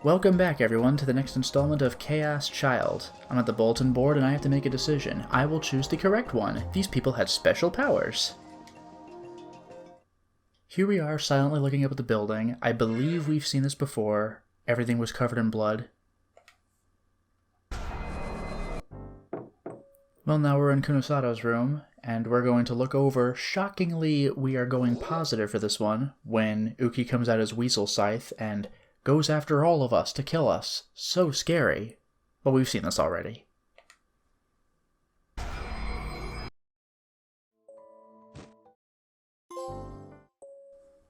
Welcome back, everyone, to the next installment of Chaos Child. I'm at the bulletin board and I have to make a decision. I will choose the correct one. These people had special powers. Here we are, silently looking up at the building. I believe we've seen this before. Everything was covered in blood. Well, now we're in Kunosato's room, and we're going to look over. Shockingly, we are going positive for this one, when Uki comes out as Weasel Scythe and goes after all of us to kill us. So scary. But we've seen this already.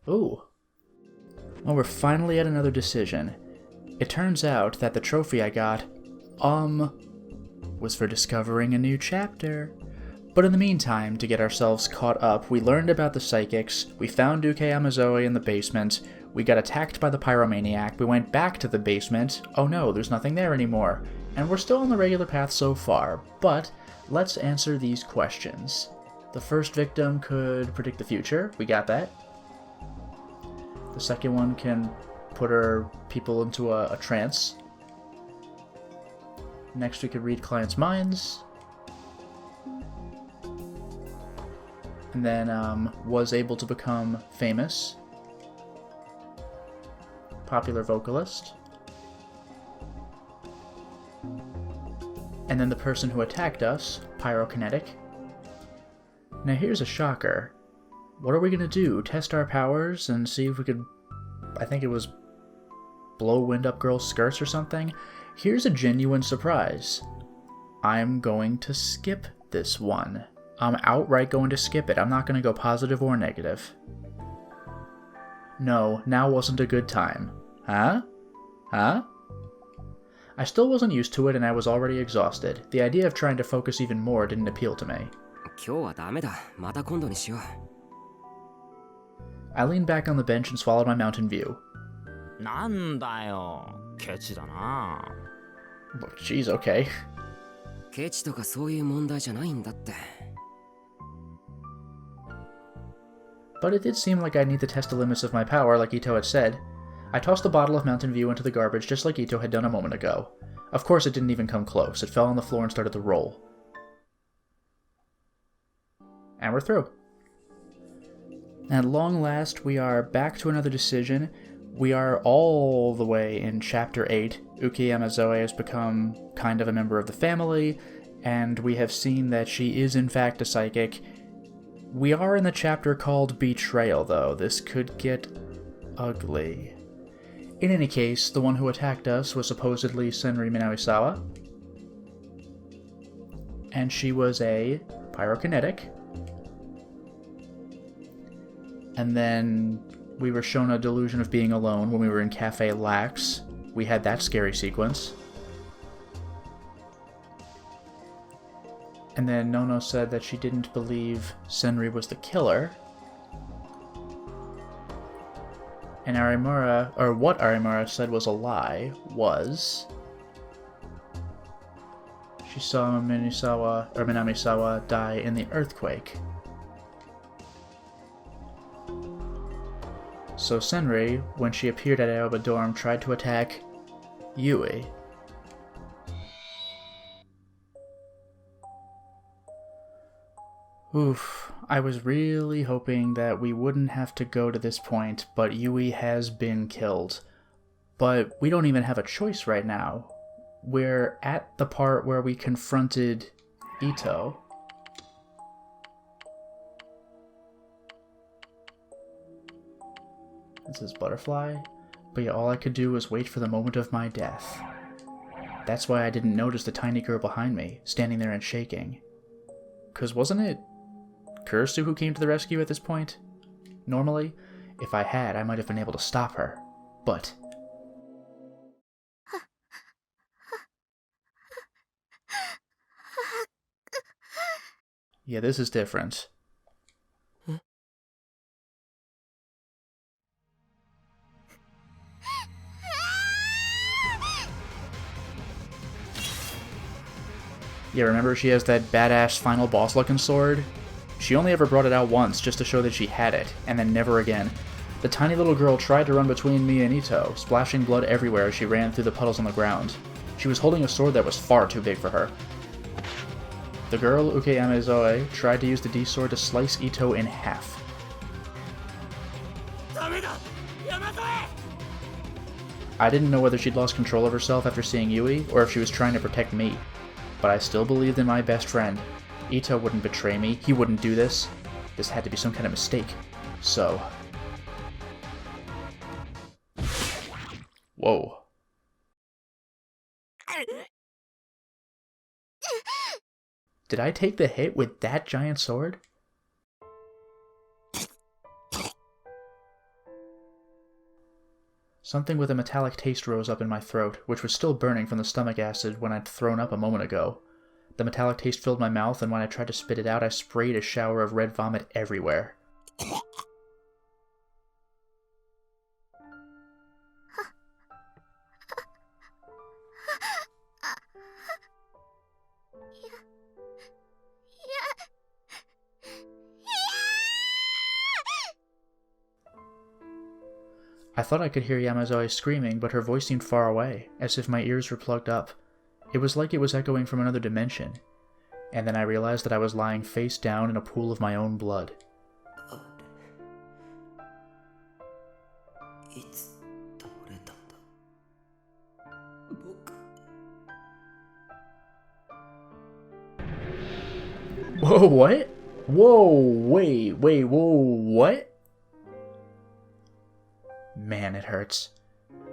Ooh. Well, we're finally at another decision. It turns out that the trophy I got, was for discovering a new chapter. But in the meantime, to get ourselves caught up, we learned about the psychics, we found Duke Amazoe in the basement, we got attacked by the pyromaniac, we went back to the basement, oh no, there's nothing there anymore, and we're still on the regular path so far, but let's answer these questions. The first victim could predict the future, we got that. The second one can put our people into a trance. Next we could read clients' minds. And then was able to become famous. Popular vocalist. And then the person who attacked us, pyrokinetic. Now here's a shocker. What are we gonna do? Test our powers and see if we could, I think it was blow wind up girls' skirts or something? Here's a genuine surprise. I'm going to skip this one. I'm outright going to skip it. I'm not going to go positive or negative. No, now wasn't a good time. Huh? Huh? I still wasn't used to it and I was already exhausted. The idea of trying to focus even more didn't appeal to me. I leaned back on the bench and swallowed my Mountain View. Oh, jeez, okay. But it did seem like I need to test the limits of my power, like Ito had said. I tossed the bottle of Mountain View into the garbage just like Ito had done a moment ago. Of course it didn't even come close. It fell on the floor and started to roll. And we're through. At long last, we are back to another decision. We are all the way in Chapter 8. Uki Amazoe has become kind of a member of the family, and we have seen that she is in fact a psychic. We are in the chapter called Betrayal, though. This could get ugly. In any case, the one who attacked us was supposedly Senri Minawisawa, and she was a pyrokinetic. And then we were shown a delusion of being alone when we were in Cafe Lax. We had that scary sequence. And then Nono said that she didn't believe Senri was the killer. And Arimura, or what Arimura said was a lie, was she saw Minamisawa die in the earthquake. So Senri, when she appeared at Aoba Dorm, tried to attack Yui. Oof, I was really hoping that we wouldn't have to go to this point, but Yui has been killed. But we don't even have a choice right now. We're at the part where we confronted Ito. This is Butterfly. But yeah, all I could do was wait for the moment of my death. That's why I didn't notice the tiny girl behind me, standing there and shaking. 'Cause wasn't it Kurisu who came to the rescue at this point? Normally, if I had, I might have been able to stop her. But yeah, this is different. Yeah, remember she has that badass final boss looking sword? She only ever brought it out once just to show that she had it, and then never again. The tiny little girl tried to run between me and Ito, splashing blood everywhere as she ran through the puddles on the ground. She was holding a sword that was far too big for her. The girl, Uke Amazoe, tried to use the D-sword to slice Ito in half. I didn't know whether she'd lost control of herself after seeing Yui, or if she was trying to protect me. But I still believed in my best friend. Ito wouldn't betray me, he wouldn't do this. This had to be some kind of mistake. So... Whoa. Did I take the hit with that giant sword? Something with a metallic taste rose up in my throat, which was still burning from the stomach acid when I'd thrown up a moment ago. The metallic taste filled my mouth, and when I tried to spit it out, I sprayed a shower of red vomit everywhere. I thought I could hear Yamazoe screaming, but her voice seemed far away, as if my ears were plugged up. It was like it was echoing from another dimension. And then I realized that I was lying face down in a pool of my own blood. Whoa, what? Whoa, wait, whoa, what? Man, it hurts.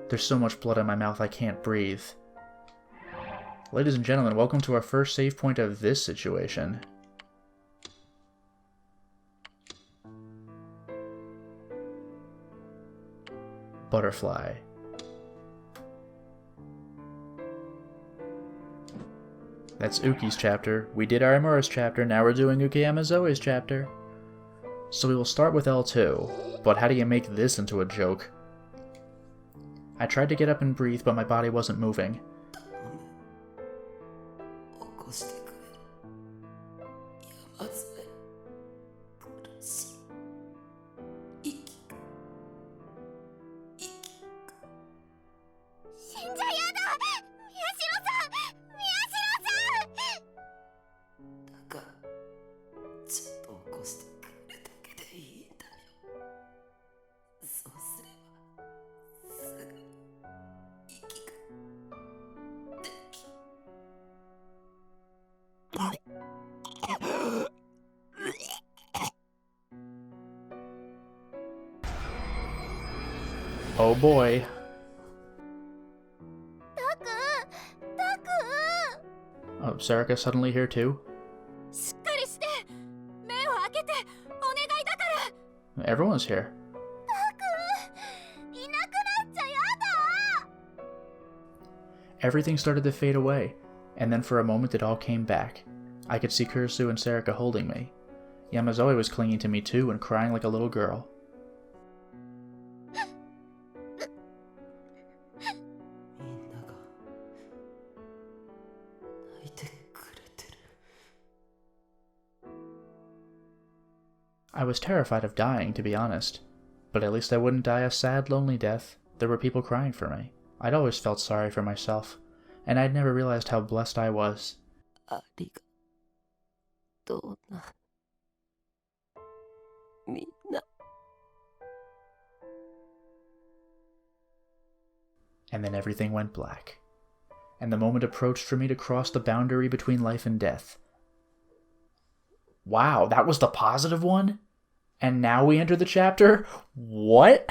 There's so much blood in my mouth I can't breathe. Ladies and gentlemen, welcome to our first save point of this situation. Butterfly. That's Uki's chapter. We did Arimura's chapter, now we're doing Uke Amazoe's chapter. So we will start with L2, but how do you make this into a joke? I tried to get up and breathe, but my body wasn't moving. Oh boy. Oh, Sarika suddenly here too? Everyone's here. Everything started to fade away, and then for a moment it all came back. I could see Kurisu and Sarika holding me. Yamazoe was clinging to me too and crying like a little girl. I was terrified of dying, to be honest. But at least I wouldn't die a sad, lonely death. There were people crying for me. I'd always felt sorry for myself, and I'd never realized how blessed I was. And then everything went black. And the moment approached for me to cross the boundary between life and death. Wow, that was the positive one? And now we enter the chapter? What?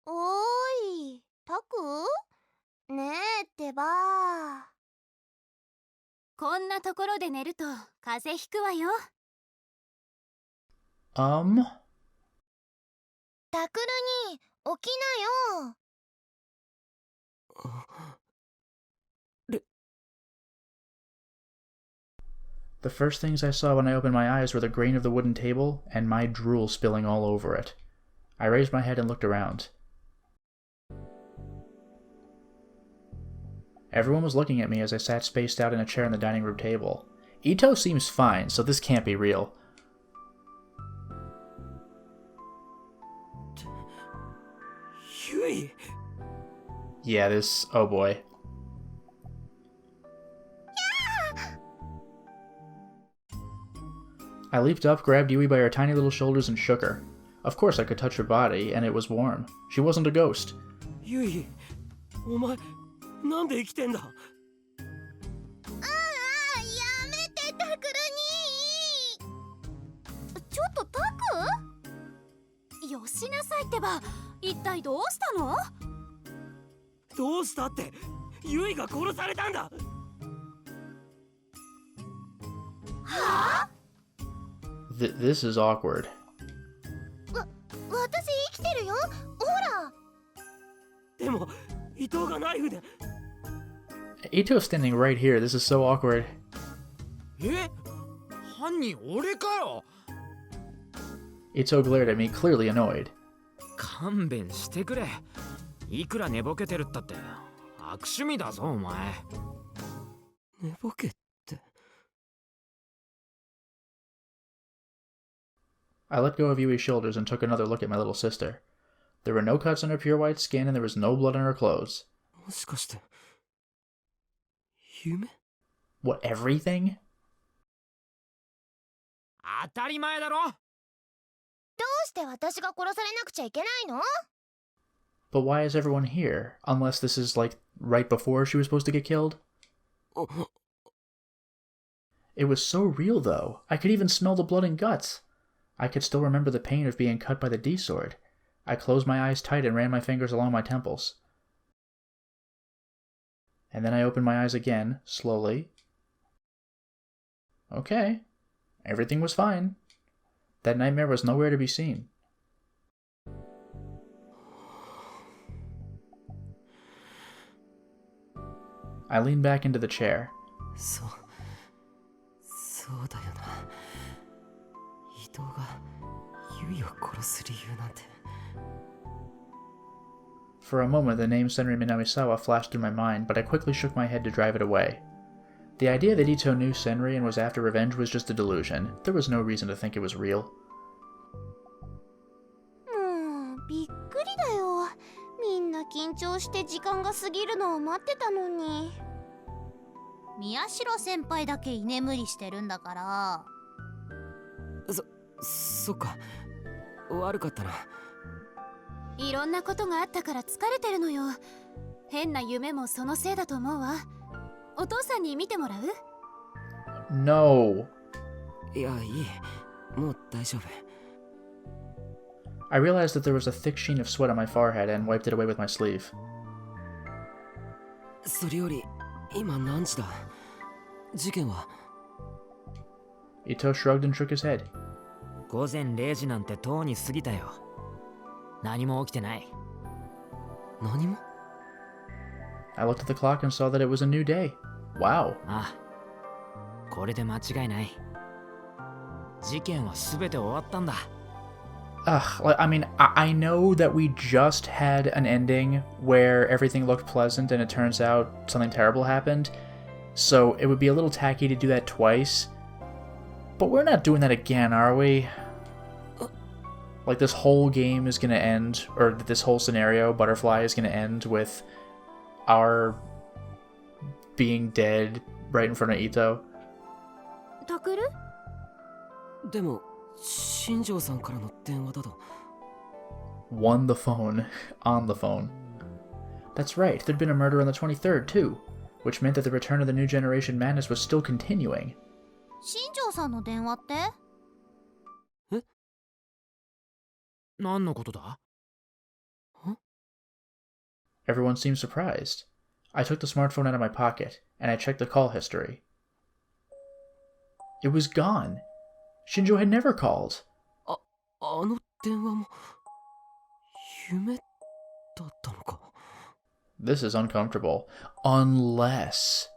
Oi, Taku? Nee, ってば。こんなところで寝ると風邪ひくわよ。タクルに起きなよ。The first things I saw when I opened my eyes were the grain of the wooden table and my drool spilling all over it. I raised my head and looked around. Everyone was looking at me as I sat spaced out in a chair on the dining room table. Ito seems fine, so this can't be real. Yui! Yeah, this... oh boy. I leaped up, grabbed Yui by her tiny little shoulders, and shook her. Of course I could touch her body, and it was warm. She wasn't a ghost. Yui! お前、なんで生きてんだ? やめてタクルにちょっとタクよしなさいってば一体どうしたのどうしたって、ユイが殺されたんだ。はぁ This is awkward. 私生きてるよほらでも、伊藤がナイフで。Ito's standing right here. This is so awkward. え？犯人俺かよ。 Ito glared at me, clearly annoyed. 勘弁してくれ。いくら寝ぼけてるったって悪趣味だぞお前。寝ぼけって。I let go of Yui's shoulders and took another look at my little sister. There were no cuts on her pure white skin, and there was no blood on her clothes. もしかして夢? What, everything? 当たり前だろ。どうして私が殺されなくちゃいけないの But why is everyone here? Unless this is, like, right before she was supposed to get killed? It was so real, though. I could even smell the blood and guts. I could still remember the pain of being cut by the D-sword. I closed my eyes tight and ran my fingers along my temples. And then I opened my eyes again, slowly. Okay. Everything was fine. That nightmare was nowhere to be seen. I leaned back into the chair. そうだよな。伊藤がユイを殺す理由なんて。 For a moment, the name Senri Minamisawa flashed through my mind, but I quickly shook my head to drive it away. The idea that Ito knew Senri and was after revenge was just a delusion. There was no reason to think it was real. びっくりだよ。みんな緊張して時間が過ぎるのを待ってたのに。宮代先輩だけ居眠りしてるんだから。そっか。悪かったな。いろんなことがあったから疲れてるのよ。変な夢もそのせいだと思うわ。お父さんに見てもらう？ No. いや、いい。もう大丈夫。I realized that there was a thick sheen of sweat on my forehead and wiped it away with my sleeve. それより、今何時だ？事件は？ Ito shrugged and shook his head. 午前0時なんてとうに過ぎたよ。何も起きてない。何も？ I looked at the clock and saw that it was a new day. Wow. ああ、これで間違いない。事件はすべて終わったんだ。I mean, I know that we just had an ending where everything looked pleasant and it turns out something terrible happened, so it would be a little tacky to do that twice. But we're not doing that again, are we? Like, this whole game is gonna end, or this whole scenario, Butterfly, is gonna end with our being dead right in front of Ito. タクル？でも、新庄さんからの電話だと。Won the phone. On the phone. That's right, there'd been a murder on the 23rd, too, which meant that the return of the new generation madness was still continuing. 新庄さんの電話って？え？何のことだ？ Everyone seemed surprised. I took the smartphone out of my pocket, and I checked the call history. It was gone. Shinjo had never called. あの電話も夢だったのか。 This is uncomfortable. Unless...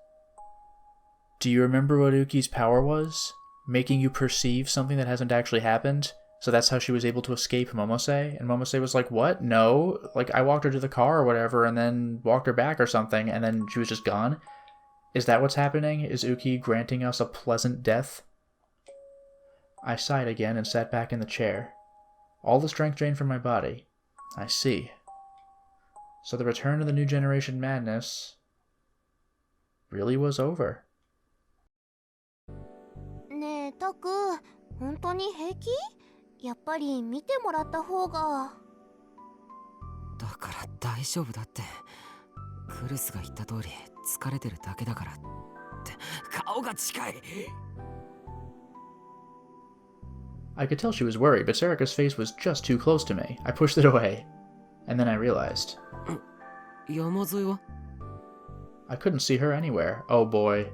Do you remember what Uki's power was? Making you perceive something that hasn't actually happened? So that's how she was able to escape Momose? And Momose was like, what? No. Like, I walked her to the car or whatever, and then walked her back or something, and then she was just gone? Is that what's happening? Is Uki granting us a pleasant death? I sighed again and sat back in the chair. All the strength drained from my body. I see. So the return of the new generation madness really was over. ねえタク、本当に平気？やっぱり見てもらった方が。だから大丈夫だって。クルスが言った通り疲れてるだけだからって。顔が近い。I could tell she was worried, but Serica's face was just too close to me. I pushed it away. And then I realized. 山添は? I couldn't see her anywhere. Oh boy.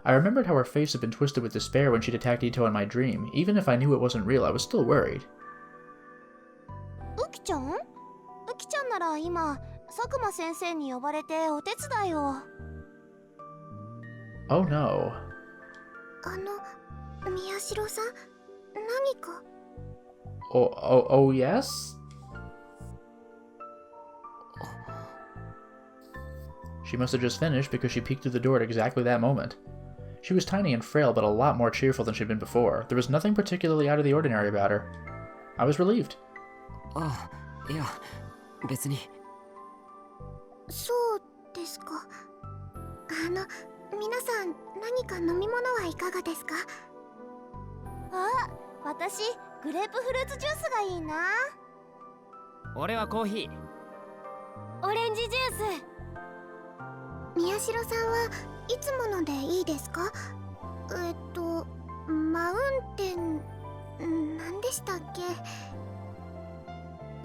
I remembered how her face had been twisted with despair when she'd attacked Ito in my dream. Even if I knew it wasn't real, I was still worried. ウキちゃん？ウキちゃんなら今、佐久間先生に呼ばれてお手伝いを。Oh no. 宮代さん、何か？ Oh yes? She must have just finished because she peeked through the door at exactly that moment. She was tiny and frail, but a lot more cheerful than she'd been before. There was nothing particularly out of the ordinary about her. I was relieved. ああ、いや、別に。そうですか。皆さん何か飲み物はいかがですか？あ、私グレープフルーツジュースがいいな。俺はコーヒー。オレンジジュース。宮代さんはいつものでいいですか？マウンテン、何でしたっけ？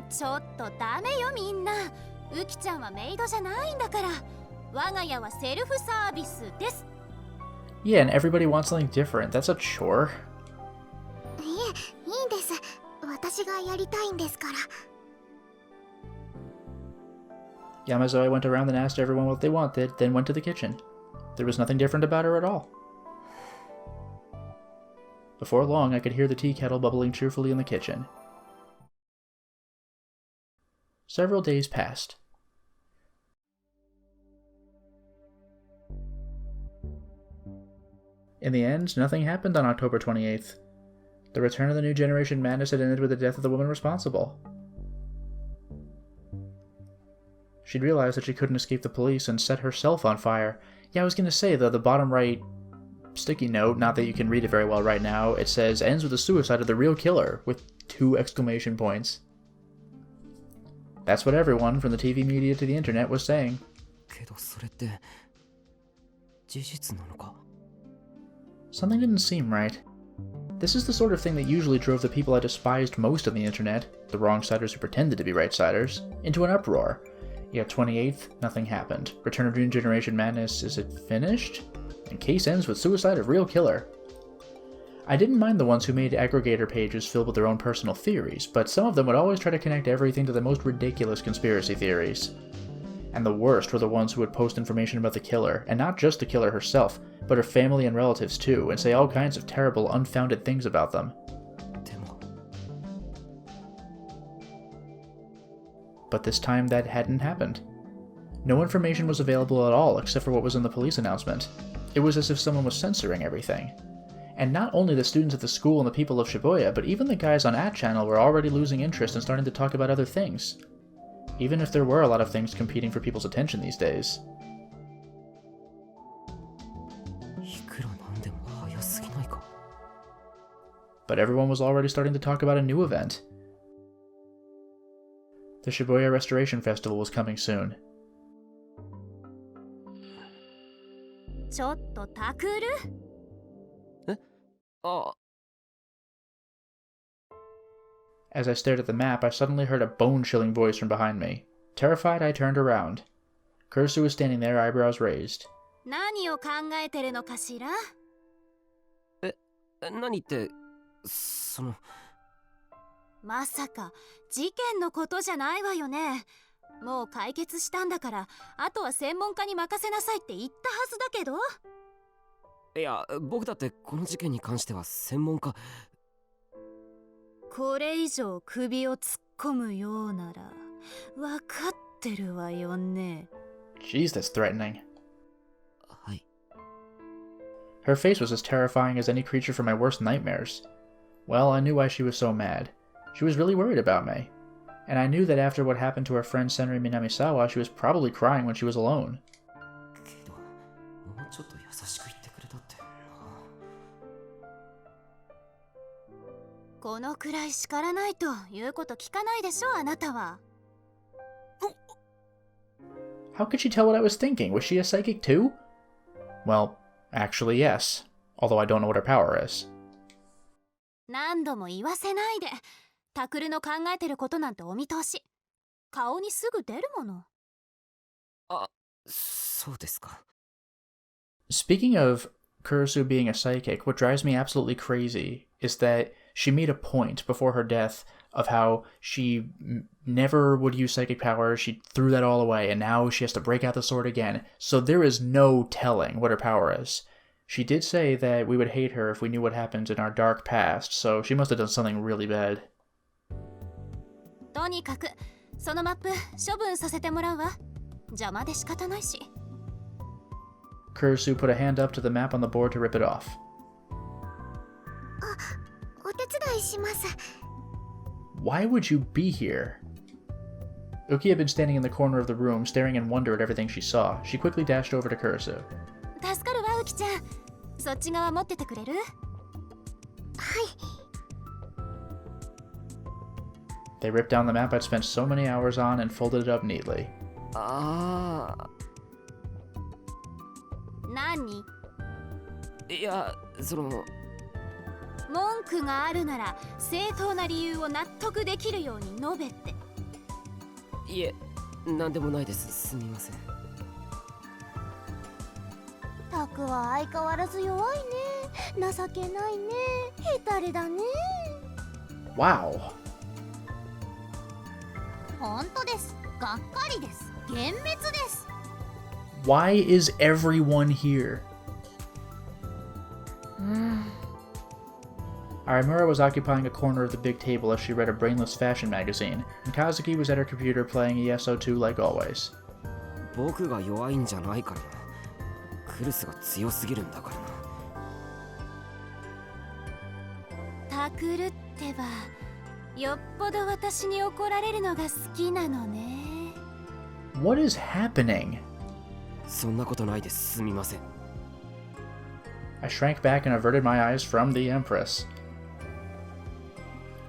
ちょっとダメよみんな。ウキちゃんはメイドじゃないんだから。我が家はセルフサービスです。Yeah, and everybody wants something different. That's a chore. いえ、いいんです。私がやりたいんですから。Yamazoe went around and asked everyone what they wanted, then went to the kitchen. There was nothing different about her at all. Before long, I could hear the tea kettle bubbling cheerfully in the kitchen. Several days passed. In the end, nothing happened on October 28th. The return of the new generation madness had ended with the death of the woman responsible. She'd realized that she couldn't escape the police and set herself on fire. Yeah, I was gonna say, the bottom right sticky note, not that you can read it very well right now, it says, ends with the suicide of the real killer, with 2 exclamation points. That's what everyone, from the TV media to the internet, was saying. けどそれって事実なのか? Something didn't seem right. This is the sort of thing that usually drove the people I despised most on the internet, the wrong-siders who pretended to be right-siders, into an uproar. Yet 28th, nothing happened. Return of New Generation Madness, is it finished? And case ends with suicide of real killer. I didn't mind the ones who made aggregator pages filled with their own personal theories, but some of them would always try to connect everything to the most ridiculous conspiracy theories. And the worst were the ones who would post information about the killer, and not just the killer herself, but her family and relatives too, and say all kinds of terrible, unfounded things about them. でも But this time that hadn't happened. No information was available at all except for what was in the police announcement. It was as if someone was censoring everything. And not only the students at the school and the people of Shibuya, but even the guys on @channel were already losing interest and starting to talk about other things. Even if there were a lot of things competing for people's attention these days. いくらなんでも早すぎないか? But everyone was already starting to talk about a new event. The Shibuya Restoration Festival was coming soon. ちょっとタクル? あ As I stared at the map, I suddenly heard a bone-chilling voice from behind me. Terrified, I turned around. Kursu was standing there, eyebrows raised. 何を考えてるのかしら? 何ってそのまさか事件のことじゃないわよね。もう解決したんだから、あとは専門家に任せなさいって言ったはずだけど。いや、僕だってこの事件に関しては専門家。これ以上首を突っ込むようなら分かってるわよね。 Jeez, that's threatening. はい。 Her face was as terrifying as any creature from my worst nightmares. Well, I knew why she was so mad. She was really worried about me. And I knew that after what happened to our friend Senri Minamisawa, she was probably crying when she was alone. けどもうちょっと優しく言ってくれたってな。このくらい叱らないと言うこと聞かないでしょ、あなたは。How could she tell what I was thinking? Was she a psychic too? Well, actually yes. Although I don't know what her power is. 何度も言わせないで。タクルの考えてることなんてお見通し。顔にすぐ出るもの。あ、そうですか。Speaking of Kurisu being a psychic, what drives me absolutely crazy is that she made a point before her death of how she never would use psychic powers, she threw that all away, and now she has to break out the sword again, so there is no telling what her power is. She did say that we would hate her if we knew what happened in our dark past, so she must have done something really bad. とにかくそのマップ処分させてもらうわ。邪魔で仕方ないし。Kurisu put a hand up to the map on the board to rip it off. お手伝いします。Why would you be here? Uki had been standing in the corner of the room, staring in wonder at everything she saw. She quickly dashed over to Kurisu. 助かるわ、ウキちゃん。そっち側持っててくれる？はい。They ripped down the map I'd spent so many hours on and folded it up neatly. あ何？あ、いや、その文句があるなら正当な理由を納得できるように述べて。いえ、なんでもないです。すみません。タクは相変わらず弱いね。情けないね。ヘタレだね。Wow. 本当です。がっかりです。幻滅です。Why is everyone here? Arimura was occupying a corner of the big table as she read a brainless fashion magazine, and Kazuki was at her computer playing ESO2 like always. 僕が弱いんじゃないからな。クルスが強すぎるんだからな。タクルってば、よっぽど私に怒られるのが好きなのね。What is happening? そんなことないです。すみません。I shrank back and averted my eyes from the Empress.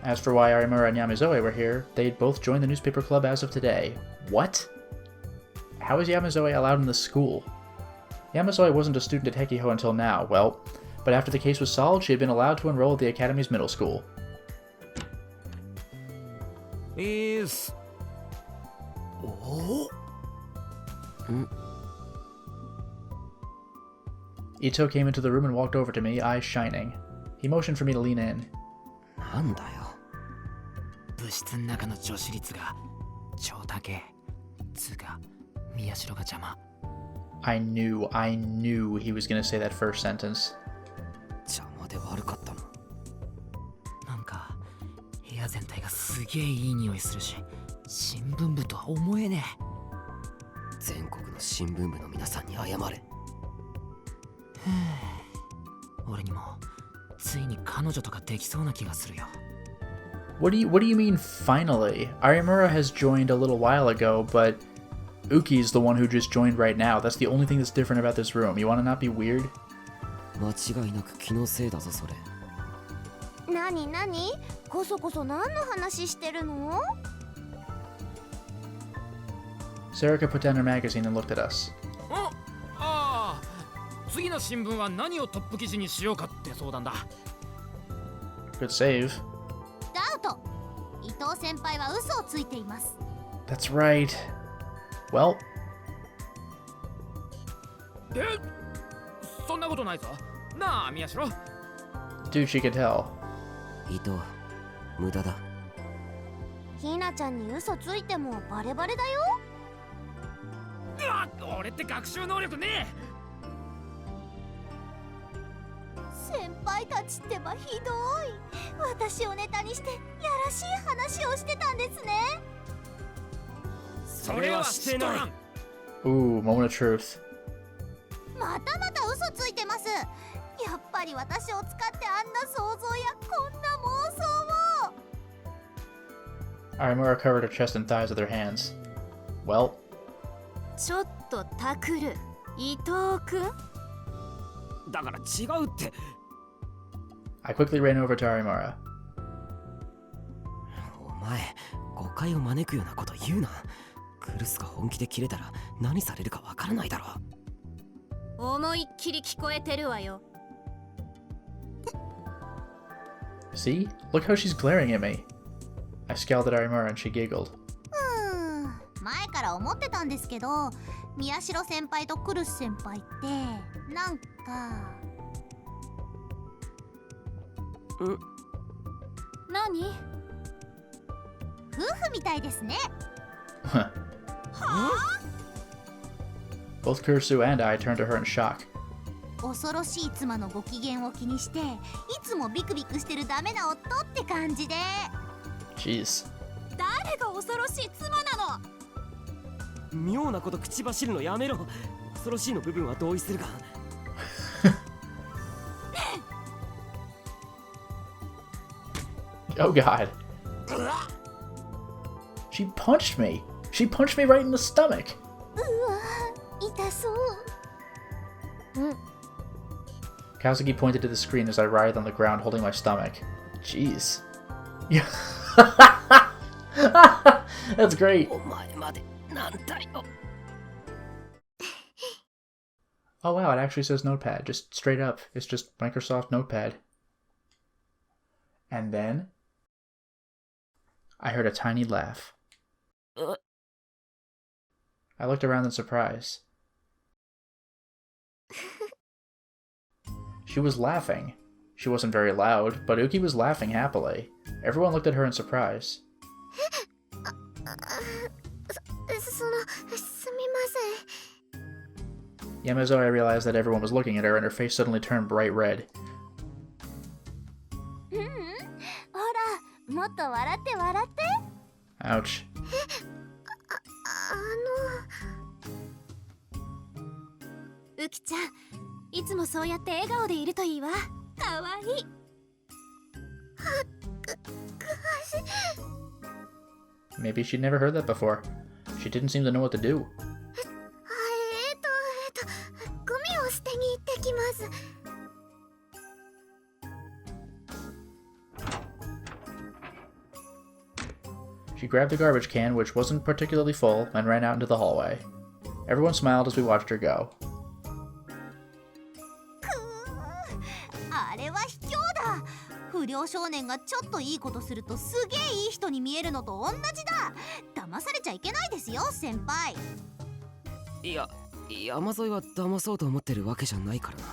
As for why Arimura and Yamazoe were here, they'd both joined the newspaper club as of today. What? How is Yamazoe allowed in the school? Yamazoe wasn't a student at Hekiho until now, well, but after the case was solved, she had been allowed to enroll at the Academy's middle school. Is... Oh? Ito came into the room and walked over to me, eyes shining. He motioned for me to lean in. なんだよ。部室の中の女子率が超高え。つうか、宮代が邪魔。I knew he was gonna say that first sentence. 邪魔で悪かったの。なんか、部屋全体がすげえいい匂いするし、新聞部とは思えねえ。全国の新聞部の皆さんに謝れ。俺にもついに彼女とかできそうな気がするよ。What do you mean finally? Arimura has joined a little while ago, but Uki's the one who just joined right now. That's the only thing that's different about this room. You wanna not be weird? 間違いなく気のせいだぞそれ。なになに？こそこそ何の話してるの？ Sarika put down her magazine and looked at us. ああ、次の新聞は何をトップ記事にしようかって相談だ。Good save. ダウト。伊藤先輩は嘘をついています。That's right. Well. そんなことないぞ。なあ、宮代。Dude, she could tell. 伊藤、無駄だ。ひなちゃんに嘘ついてもバレバレだよ。俺って学習能力ねえ。先輩たちってばひどい。私をネタにしてやらしい話をしてたんですね。それはしてない。Ooh, moment of truth. またまた嘘ついてます。やっぱり私を使ってあんな想像やこんな妄想を。Arimura covered her chest and thighs with her hands. Well, ちょっとタクル、伊藤くん。だから違うって。 I quickly ran over to Arimura. お前、誤解を招くようなこと言うな。クルスが本気で切れたら何されるかわからないだろう。思いっきり聞こえてるわよ。See? Look how she's glaring at me. I scowled at Arimura and she giggled. 前から思ってたんですけど、宮代先輩とクルス先輩ってなんか。何？夫婦みたいですね。はあ Both Kurisu and I turned to her in shock. 恐ろしい妻のご機嫌を気にして、いつもビクビクしてるダメな夫って感じで。Jeez. 誰が恐ろしい妻なの？妙なこと口走るのやめろ。恐ろしいの部分は同意するが。Oh god. She punched me. She punched me right in the stomach. うわ、痛そう。Kazuki pointed to the screen as I writhed on the ground holding my stomach. Jeez. Yeah. That's great. お前までなんだよ。 Oh wow, it actually says Notepad. Just straight up. It's just Microsoft Notepad. And then I heard a tiny laugh. I looked around in surprise. She was laughing. She wasn't very loud, but Uki was laughing happily. Everyone looked at her in surprise. Yamazoe realized that everyone was looking at her and her face suddenly turned bright red. ほら、もっと笑って笑って。 Ouch. ウキちゃん、いつもそうやって笑顔でいるといいわ。かわいい。Maybe she'd never heard that before. She didn't seem to know what to do. ゴミを捨てに行ってきます。 She grabbed the garbage can, which wasn't particularly full, and ran out into the hallway. Everyone smiled as we watched her go. あれは卑怯だ。不良少年がちょっといいことするとすげえいい人に見えるのと同じだ。騙されちゃいけないですよ、先輩。いや、山添は騙そうと思ってるわけじゃないからな。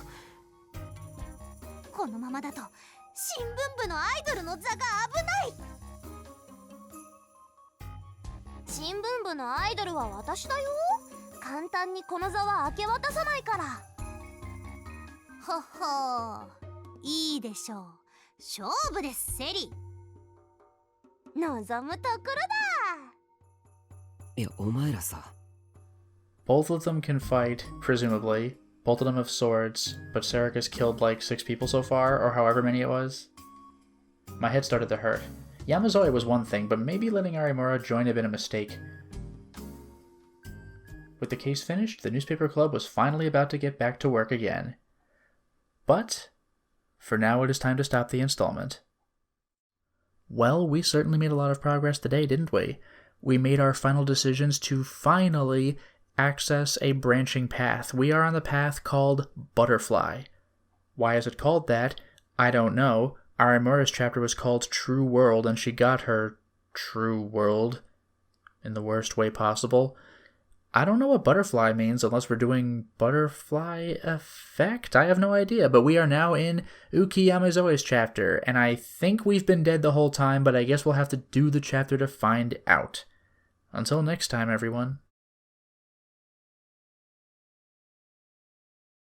このままだと新聞部のアイドルの座が危ない。新聞部のアイドルは私だよ。簡単にこの座は明け渡さないから。ほほう、いいでしょう。勝負です、セリ。望むところだ。いや、お前らさ。 Both of them can fight, presumably. Both of them have swords, but Sarik's killed like 6 people so far, or however many it was. My head started to hurt. Yamazoe was one thing, but maybe letting Arimura join had been a mistake. With the case finished, the newspaper club was finally about to get back to work again. But for now it is time to stop the installment. Well, we certainly made a lot of progress today, didn't we? We made our final decisions to finally access a branching path. We are on the path called Butterfly. Why is it called that? I don't know. Arimura's chapter was called True World, and she got her True World in the worst way possible. I don't know what butterfly means unless we're doing butterfly effect. I have no idea, but we are now in Uki Yamazoe's chapter, and I think we've been dead the whole time, but I guess we'll have to do the chapter to find out. Until next time, everyone.